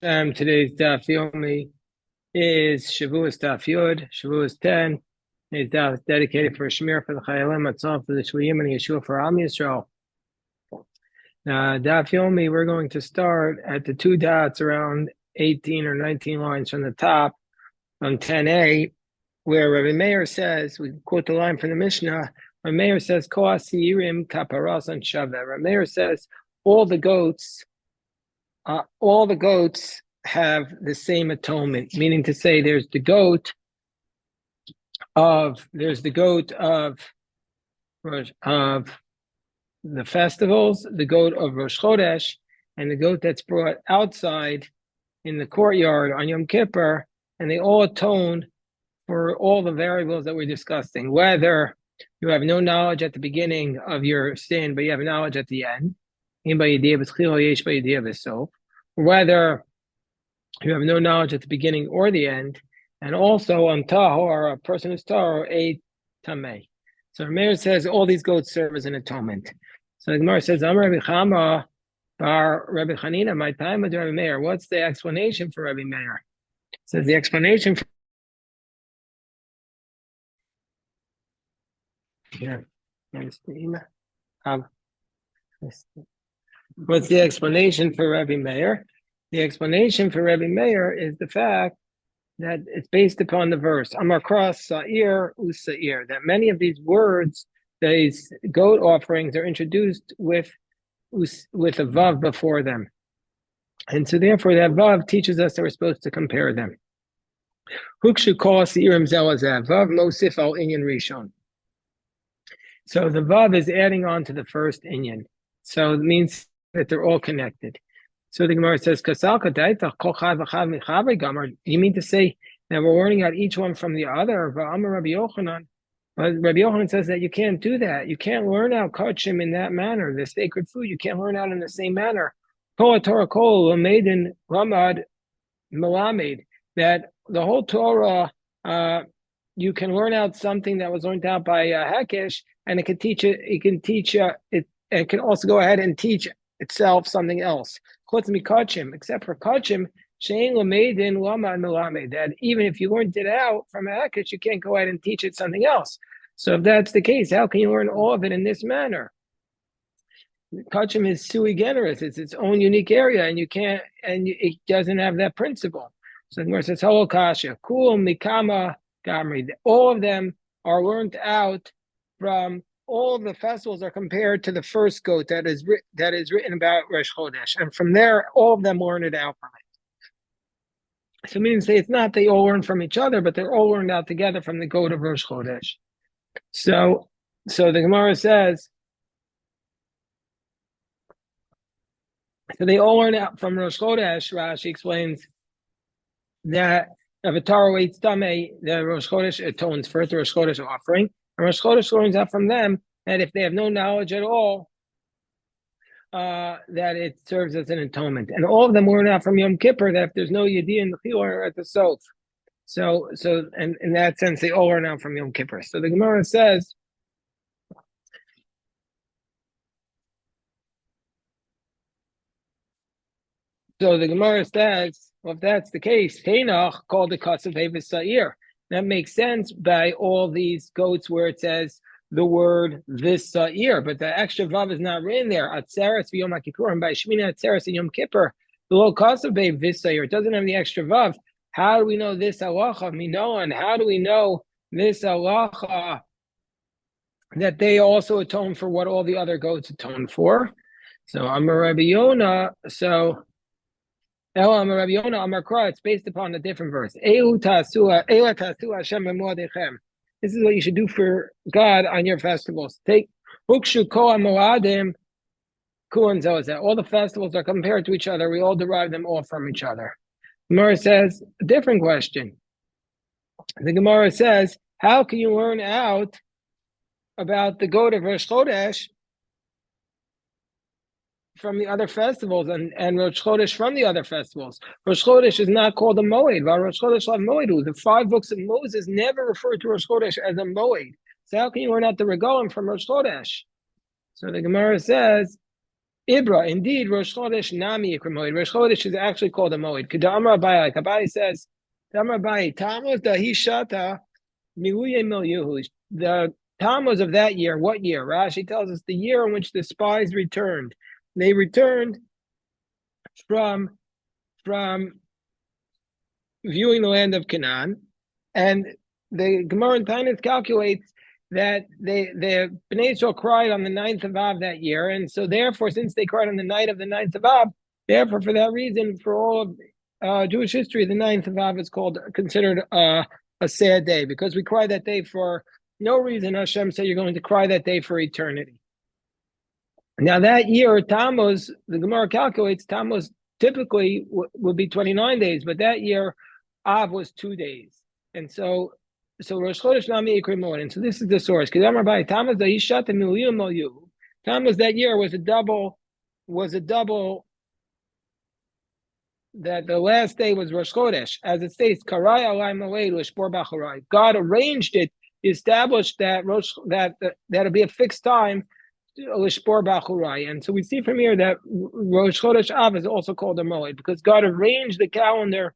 Today's daf yomi is Shevuos daf Yud, Shevuos 10. Today's daf is dedicated for Shemir for the Chayalim, Matzah for the Shvuyim, and Yeshua for Am Yisrael. Daf yomi, we're going to start at the two dots around 18 or 19 lines from the top on 10a, where Rabbi Meir says, we quote the line from the Mishnah, Rabbi Meir says, Ko asirim kaparas and shaveh. Rabbi Meir says, all the goats have the same atonement, meaning to say there's the goat of the festivals, the goat of Rosh Chodesh, and the goat that's brought outside in the courtyard on Yom Kippur, and they all atone for all the variables that we're discussing, whether you have no knowledge at the beginning of your sin, but you have knowledge at the end, whether you have no knowledge at the beginning or the end, and also on tahor, a person who's tahor, a tameh. So Rameir says all these goats serve as an atonement. So the Gemara says, Amar Rabbi Chama bar Rabbi Chanina, my time with Rabbi Meir. What's the explanation for Rabbi Meir? It says the explanation for what's the explanation for Rabbi Meir? The explanation for Rabbi Meir is the fact that it's based upon the verse Amar Kras Sa'ir Usair, that many of these words, these goat offerings, are introduced with a vav before them, and so therefore that vav teaches us that we're supposed to compare them. Hukshu Kol Sa'irim Zelazav Vav Mosif Al Inyan Rishon. So the vav is adding on to the first inyan, so it means that they're all connected. So the Gemara says, you mean to say that we're learning out each one from the other? But Rabbi Yochanan says that you can't do that. You can't learn out kachim in that manner. The sacred food, you can't learn out in the same manner. That the whole Torah, you can learn out something that was learned out by Hekesh, and it can teach it. It can teach it. It can also go ahead and teach itself something else. Except for kachim, that even if you learned it out from a hekesh, you can't go ahead and teach it something else. So if that's the case, how can you learn all of it in this manner? Kachim is sui generis; it's its own unique area, and it doesn't have that principle. So the Gemara says, "Hello, kasha, kul mikama gamri." All of them are learned out from. All the festivals are compared to the first goat that is written about Rosh Chodesh, and from there, all of them learn it out from it. So, meaning to say, it's not they all learn from each other, but they're all learned out together from the goat of Rosh Chodesh. So the Gemara says, so they all learn out from Rosh Chodesh. Rashi explains that if a Torah eats tamei, the Rosh Chodesh atones for it, the Rosh Chodesh offering. And Rosh Chodesh learns out from them that if they have no knowledge at all, that it serves as an atonement. And all of them learn out from Yom Kippur that if there's no Yediyah in the Chilur at the Sof. So and in that sense, they all learn out from Yom Kippur. So the Gemara says, well, if that's the case, Teinach called the Kasav Hevis Sa'ir. That makes sense by all these goats where it says the word this Sa'ir, but the extra vav is not written there. Atzeres v'Yom HaKippur, and by Shemina Atzeres and Yom Kippur, the low Kasav Hevis Sa'ir, it doesn't have the extra vav. How do we know this halacha? Minoan, how do we know this halacha that they also atone for what all the other goats atone for? So Amar Rabbi Yonah, it's based upon a different verse. This is what you should do for God on your festivals. Take all the festivals are compared to each other. We all derive them all from each other. Gemara says a different question. The Gemara says, how can you learn out about the goat of Rosh Chodesh from the other festivals and Rosh Chodesh from the other festivals? Rosh Chodesh is not called a Moed. Rosh Chodesh la Moedu. The 5 books of Moses never referred to Rosh Chodesh as a Moed. So how can you learn out the Regalim from Rosh Chodesh? So the Gemara says, Ibra, indeed, Rosh Chodesh Nami Ikra Moed. Rosh Chodesh is actually called a Moed. Kedamar Abai, like Abai says, Damar Abai, Tammuz Dahi Shata Miluye Milyuhu. The Tammuz of that year, what year? Rashi tells us the year in which the spies returned. They returned from viewing the land of Canaan, and the Gemara in Tainus calculates that the Bnei Yisrael cried on the 9th of Av that year, and so therefore, since they cried on the night of the 9th of Av, therefore, for that reason, for all of Jewish history, the 9th of Av is considered a sad day, because we cry that day for no reason. Hashem said you're going to cry that day for eternity. Now that year, Tammuz, the Gemara calculates, Tammuz typically would be 29 days, but that year, Av was 2 days. And so Rosh Chodesh Nami Ikri Moed. And so this is the source. Tammuz that year was a double, that the last day was Rosh Chodesh. As it states, Karai Alai Moed Lishbor Bacharai. God arranged it, established that that'll be a fixed time, Lishbor Bachurai. And so we see from here that Rosh Chodesh Av is also called a Moed, because God arranged the calendar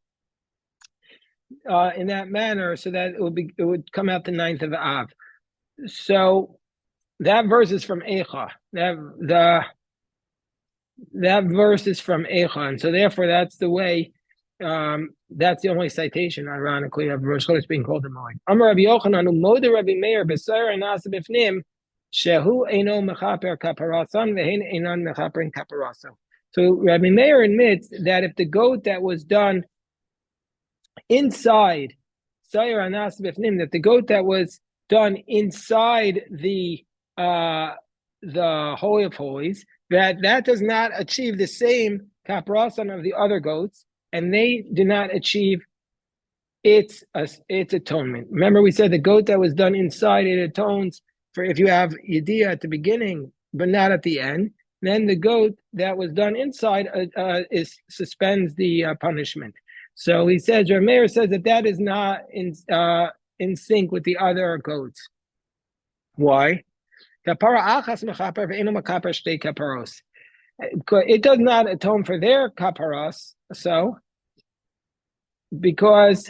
in that manner so that it would come out the 9th of Av. So that verse is from Eicha. That verse is from Eicha, and so therefore that's the way. That's the only citation, ironically, of Rosh Chodesh being called a Moed. Amar Rabbi Yochanan u'moda Rabbi Meir b'sayer nasa b'fnim shehu eino mechaper kaparasan ve'hen einon mechaperin kaparaso. So Rabbi Meir admits that if the goat that was done inside sayer anas b'fnim, that the goat that was done inside the Holy of Holies, that does not achieve the same kaparasan of the other goats, and they do not achieve its atonement. Remember, we said the goat that was done inside, it atones for if you have yediyah at the beginning, but not at the end. Then the goat that was done inside suspends the punishment. So he says, Rameir says that is not in sync with the other goats. Why? It does not atone for their kaparos, so because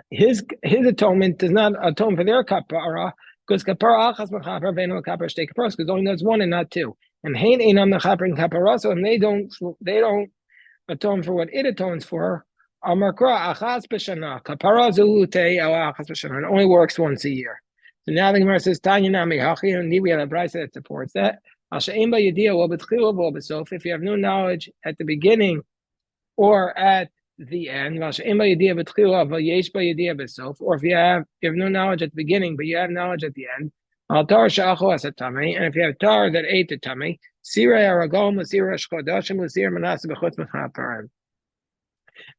his atonement does not atone for their kapara, because kapara achas mechaper ve'eno kaper shtei kaparos, because only there's one and not two. And hein einam mechaper and kaparos, and they don't atone for what it atones for. Amarkra achas b'shana kapara zulute ala achas b'shana. It only works once a year. So now the Gemara says, Tanya nami hachi, and we have a brayso that supports that. If you have no knowledge at the beginning or at the end, or if you have no knowledge at the beginning, but you have knowledge at the end, and if you have tar that ate the tummy,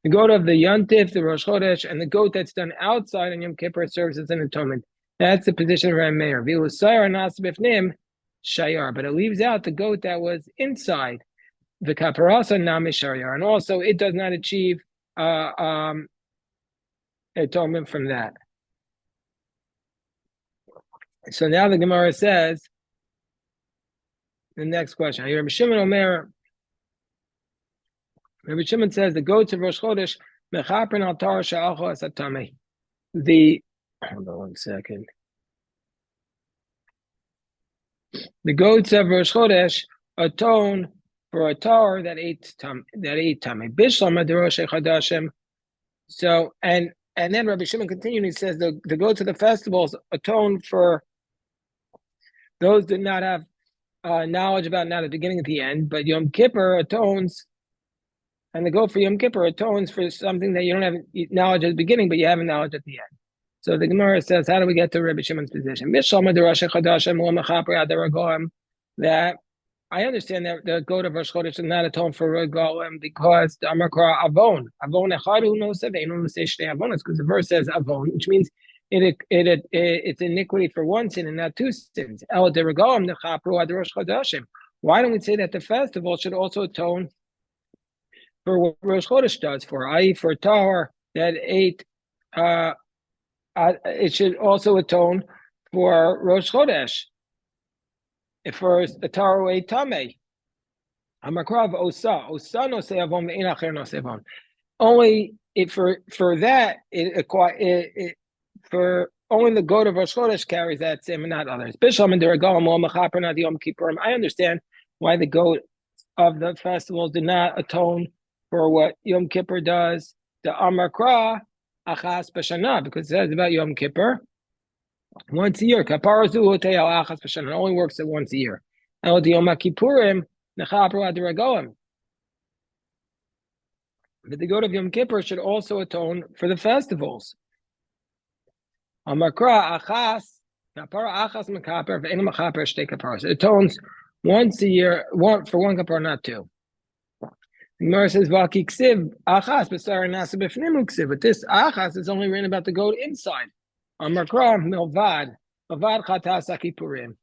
the goat of the Yontif, the Rosh Chodesh, and the goat that's done outside on Yom Kippur serves as an atonement. That's the position of Rameir. Shayar, but it leaves out the goat that was inside the kaparasa nami shayar, and also it does not achieve atonement from that. So now the Gemara says the next question. Rabbi Shimon says the goats of Rosh Chodesh mechaprin al tar she'alcho asatame. Hold on 1 second. The goats of Rosh Chodesh atone for a tar that ate tummy. Bishlama deroshe chadashim. So and then Rabbi Shimon continues. He says the goats of the festivals atone for those that not have knowledge about not at the beginning at the end. But Yom Kippur atones, and the goat for Yom Kippur atones for something that you don't have knowledge at the beginning, but you have knowledge at the end. So the Gemara says, how do we get to Rabbi Shimon's position? That I understand that the goat of Rosh Chodesh does not atone for Regalim because the Amakra Avon. Avon Echadu no said they don't say Shtei Avonas, because the verse says Avon, which means it's iniquity for one sin and not two sins. El de Regalim the Chapru ad Rosh Chodeshim. Why don't we say that the festival should also atone for what Rosh Chodesh does for, i.e. for tar that ate it should also atone for Rosh Chodesh. if for a taraway tame. Hamakrav osa no se'avon ve'in acher no se'avon. Only it for that for only the goat of Rosh Chodesh carries that same and not others. I understand why the goat of the festivals did not atone for what Yom Kippur does. The Amakra achas b'shana, because it says about Yom Kippur once a year. Kapara achas b'shana, only works at once a year. El Yom Kippurim nechapru ad regoim. But the goat of Yom Kippur should also atone for the festivals. Amakra achas kapara achas mekaper ve'en mekaper shtei kaparos. It atones once a year, for one kapara, not two. The Gemara says v'aki ksiv achas b'sar nasa b'fnim ksiv. But this achas is only written about the goat inside. Amakra milvad chatas akipurim.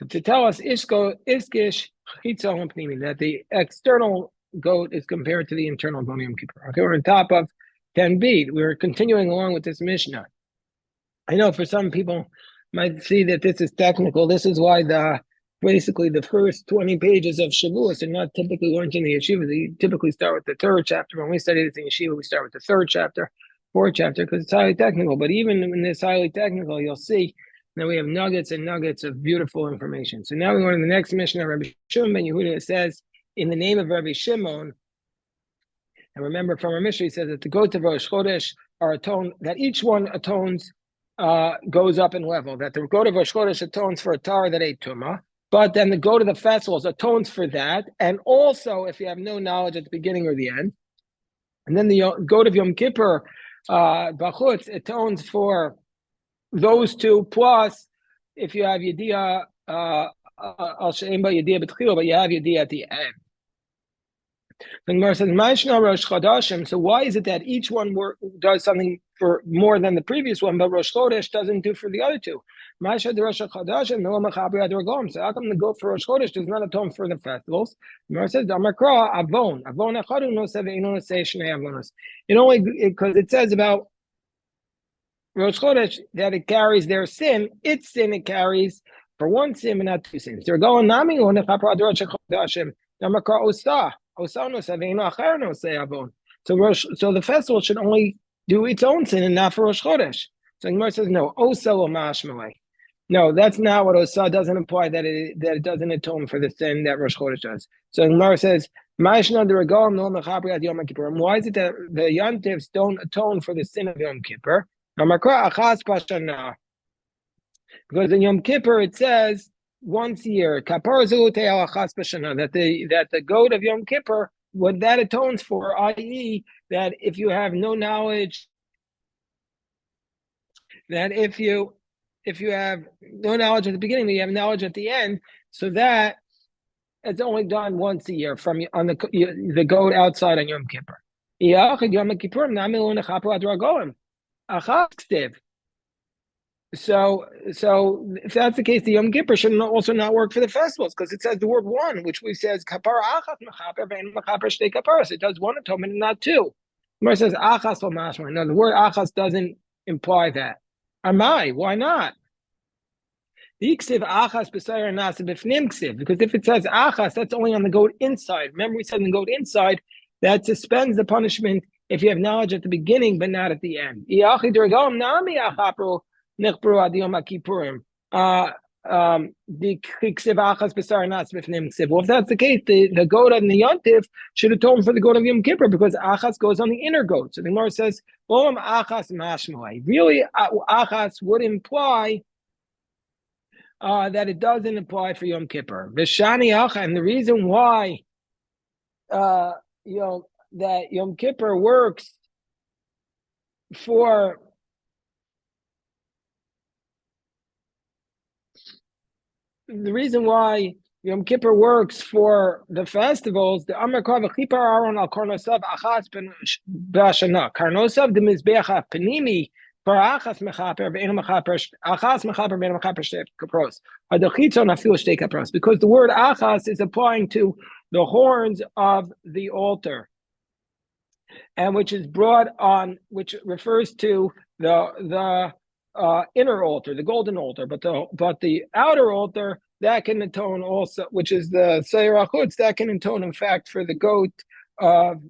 To tell us iskish chitzon pnimi, that the external goat is compared to the internal goat Yom Kippur. Okay, we're on top of 10b. We're continuing along with this Mishnah. I know for some people might see that this is technical. This is why basically the first 20 pages of Shevuos are not typically learned in the yeshiva. They typically start with the third chapter. When we study this in yeshiva, we start with the third chapter, fourth chapter, because it's highly technical. But even in this highly technical, you'll see that we have nuggets and nuggets of beautiful information. So now we go to the next Mishnah. Rabbi Shimon ben Yehuda says, in the name of Rabbi Shimon, and remember from our Mishnah, he says that the goats of Rosh Chodesh are atoned, that each one atones, goes up in level, that the goat of Rosh Chodesh atones for a tar that ate Tumah, but then the goat of the festivals atones for that, and also if you have no knowledge at the beginning or the end, and then the goat of Yom Kippur, Bachutz, atones for those two, plus if you have Yediyah, Al She'em Ba Yediyah B'Tchila, but you have Yediyah at the end. The Gemara says, Rosh Chodashim. So why is it that each one does something for more than the previous one, but Rosh Chodesh doesn't do for the other two? So how come the goat for Rosh Chodesh does not atone for the festivals? The Gemara says, it only because it says about Rosh Chodesh that it carries their sin. Its sin it carries for one sin, but not two sins. They're going nami Rosh Chodashim. So the festival should only do its own sin and not for Rosh Chodesh. So Gemara says no. Osa lo mashmalei. No, that's not what Osa doesn't imply, that it doesn't atone for the sin that Rosh Chodesh does. So Gemara says why is it that the Yantivs don't atone for the sin of Yom Kippur? Because in Yom Kippur it says once a year, that the goat of Yom Kippur, what that atones for, i.e., that if you have no knowledge, that if you have no knowledge at the beginning, but you have knowledge at the end, so that it's only done once a year on the goat outside on Yom Kippur. So if that's the case, the Yom Kippur should also not work for the festivals, because it says the word one, which we says kapara achas mechaper ve'en mechaper shtei kaparos. It does one atonement and not two. Gemara says achas lo mashma. No, the word achas doesn't imply that. Amai, why not? The iksiv achas b'sayir nasa b'fnim ksiv, because if it says achas, that's only on the goat inside. Remember, we said in the goat inside that suspends the punishment if you have knowledge at the beginning but not at the end. If that's the case, the goat and the Yontif should atone for the goat of Yom Kippur, because Achas goes on the inner goat. So the Gemara says, really, Achas would imply that it doesn't apply for Yom Kippur. And the reason why that Yom Kippur works for the reason why Yom Kippur works for the festivals, the Amar Kav Chipar Aaron al Karnosav Achas ben Bashana. Karnosav the Mizbeach Penimi for Achas Mechaper Ve'en Mechaper Achas Mechaper Ve'en Mechaper Shtei Kapros. Adochitzon Afil Shtei Kapros, because the word Achas is applying to the horns of the altar, and which is brought on, which refers to the inner altar, the golden altar, but the outer altar that can atone also, which is the Seir HaChutz, that can atone, in fact, for the goat of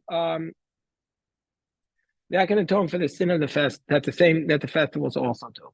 that can atone for the sin of the fest. That's the same that the festivals also do.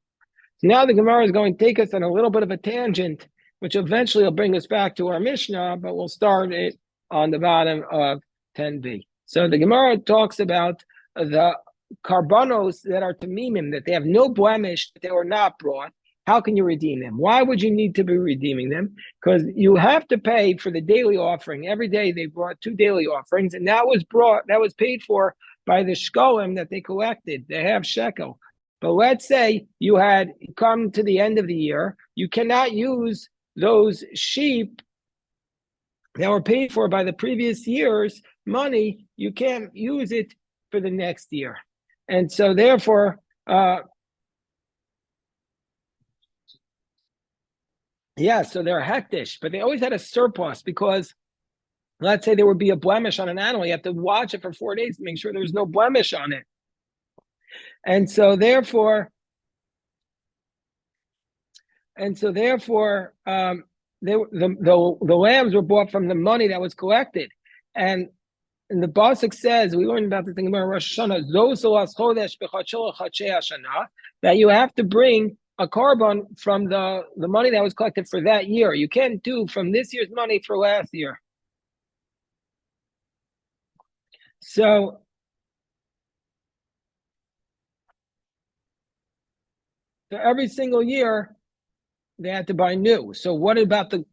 So now the Gemara is going to take us on a little bit of a tangent, which eventually will bring us back to our Mishnah, but we'll start it on the bottom of 10b. So the Gemara talks about the karbanos that are tamimim, that they have no blemish, that they were not brought. How can you redeem them? Why would you need to be redeeming them? Because you have to pay for the daily offering. Every day they brought 2 daily offerings, and that was paid for by the shkolim that they collected. They have shekel. But let's say you had come to the end of the year, you cannot use those sheep that were paid for by the previous year's money. You can't use it for the next year. And so therefore, so they're hektish, but they always had a surplus because let's say there would be a blemish on an animal. You have to watch it for 4 days to make sure there's no blemish on it. And so therefore, the lambs were bought from the money that was collected. And the Pasuk says, we learned about the thing about Rosh Hashanah, that you have to bring a korban from the money that was collected for that year. You can't do from this year's money for last year. So every single year, they had to buy new. So what about the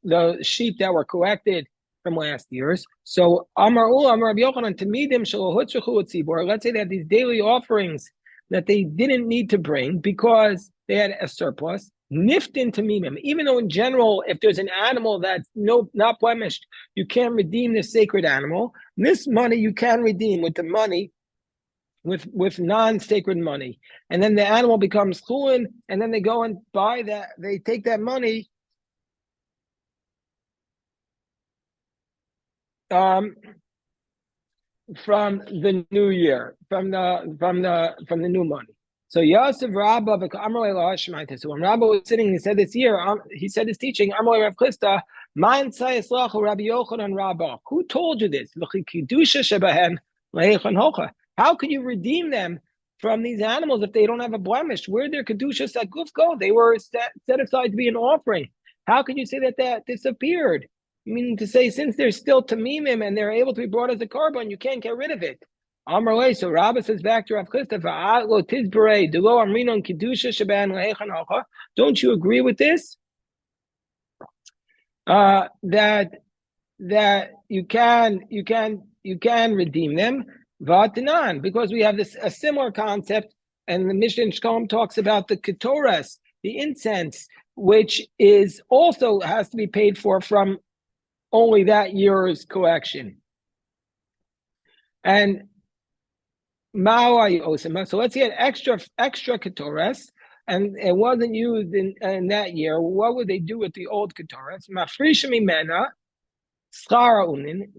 sheep that were collected from last year's? So Amar Rabbi Yochanan Tamidim Shalohutzrechu Tzibor. Let's say they had these daily offerings that they didn't need to bring because they had a surplus. Niftin Tamimim. Even though in general, if there's an animal that's not blemished, you can't redeem the sacred animal. This money you can redeem with the money. With non-sacred money, and then the animal becomes chulin, and then they go and buy that. They take that money from the new year, from the new money. So Yosef Rabba, so when Rabba was sitting, he said this year, he said his teaching, Rav Chisda, Rabbi Yochanan Rabba. Who told you this? How could you redeem them from these animals if they don't have a blemish? Where did their kedushas aguf go? They were set aside to be an offering. How can you say that disappeared? Meaning to say, since they're still tamimim and they're able to be brought as a korban, you can't get rid of it. Amar so Rabbi says back to Rav Chisda, don't you agree with this? That you can redeem them. Vatanan, because we have a similar concept, and the Mishnah in Shkolm talks about the ketoras, the incense, which is also has to be paid for from only that year's collection. And so let's say an extra ketoras, and it wasn't used in that year. What would they do with the old ketoras? Mafrisha mimena schara unin.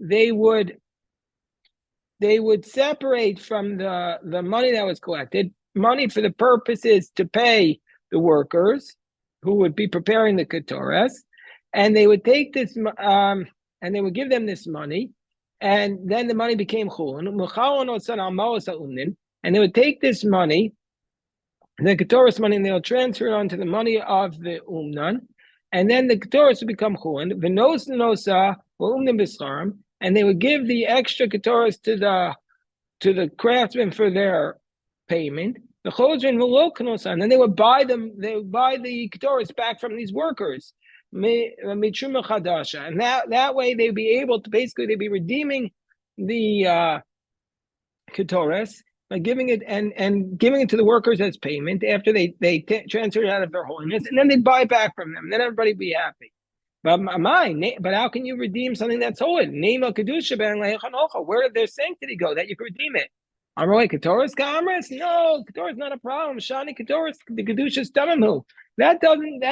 They would separate from the money that was collected, money for the purposes to pay the workers who would be preparing the ketoras, and they would take this, and they would give them this money, and then the money became chulun, and they would take this money, the ketoras money, and they'll transfer it onto the money of the umnan, and then the ketoras would become chulun, v'nos nosa umnim b'scharim, and they would give the extra ketoras to the craftsmen for their payment. The chodron v'lo kanosa, and then they would buy the ketoras back from these workers. Mitruma chadasha, and that way they'd be able to they'd be redeeming the ketoras by giving it and giving it to the workers as payment after they transfer it out of their holiness, and then they'd buy back from them. Then everybody'd be happy. But how can you redeem something that's holy? Where did their sanctity go that you could redeem it? Ketoras kamras? No, ketoras is not a problem. Shani ketoras, the kedusha's damimhu. That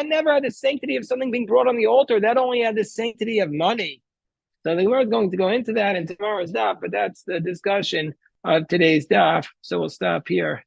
never had the sanctity of something being brought on the altar. That only had the sanctity of money. So they weren't going to go into that in tomorrow's daf, but that's the discussion of today's daf. So we'll stop here.